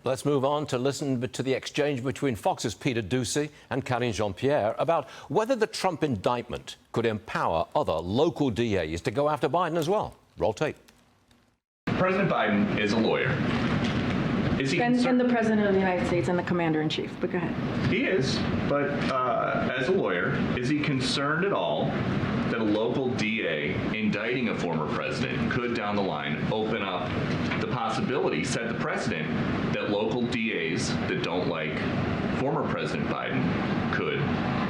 Let's move on to listen to the exchange between Fox's Peter Doocy and Karine Jean-Pierre about whether the Trump indictment could empower other local DAs to go after Biden as well. Roll tape. President Biden is a lawyer. Is he and the President of the United States and the Commander-in-Chief, but go ahead. He is, but as a lawyer, is he concerned at all that a local DA indicting a former president could, down the line, open up the possibility, set the precedent, that local DAs that don't like former President Biden could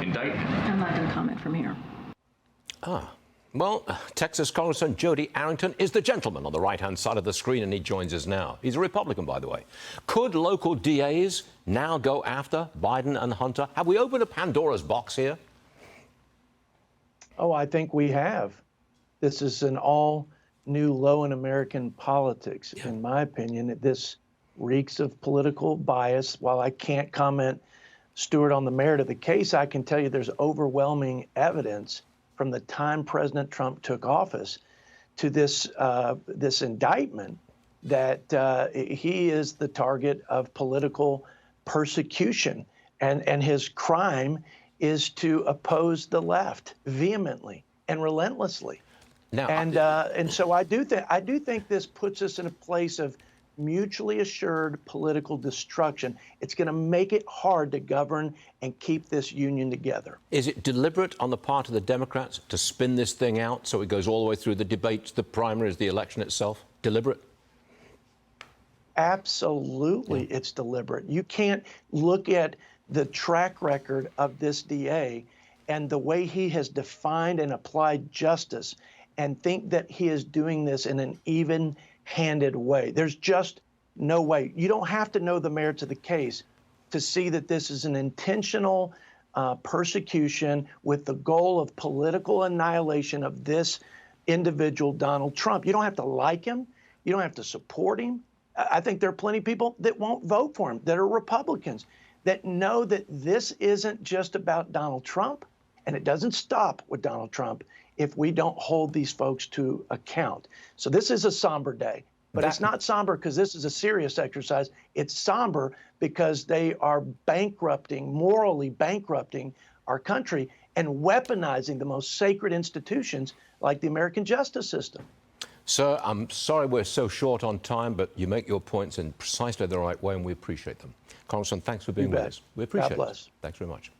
indict him? I'm not going to comment from here. Well, Texas Congressman Jodey Arrington is the gentleman on the right-hand side of the screen, and he joins us now. He's a Republican, by the way. Could local DAs now go after Biden and Hunter? Have we opened a Pandora's box here? Oh, I think we have. This is an all-new low in American politics, in my opinion. This reeks of political bias. While I can't comment, Stuart, on the merit of the case, I can tell you there's overwhelming evidence from the time President Trump took office to this indictment that he is the target of political persecution, and his crime is to oppose the left vehemently and relentlessly. Now, and so I do think this puts us in a place of mutually assured political destruction. It's going to make it hard to govern and keep this union together. Is it deliberate on the part of the Democrats to spin this thing out so it goes all the way through the debates, the primaries, the election itself? Deliberate? Absolutely, it's deliberate. You can't look at the track record of this DA and the way he has defined and applied justice and think that he is doing this in an even-handed way. There's just no way. You don't have to know the merits of the case to see that this is an intentional persecution with the goal of political annihilation of this individual, Donald Trump. You don't have to like him. You don't have to support him. I think there are plenty of people that won't vote for him, that are Republicans, that know that this isn't just about Donald Trump, and it doesn't stop with Donald Trump if we don't hold these folks to account. So this is a somber day, but it's not somber because this is a serious exercise. It's somber because they are bankrupting, morally bankrupting our country and weaponizing the most sacred institutions like the American justice system. Sir, I'm sorry we're so short on time, but you make your points in precisely the right way, and we appreciate them. Congressman, thanks for being with us. We appreciate it. Thanks very much.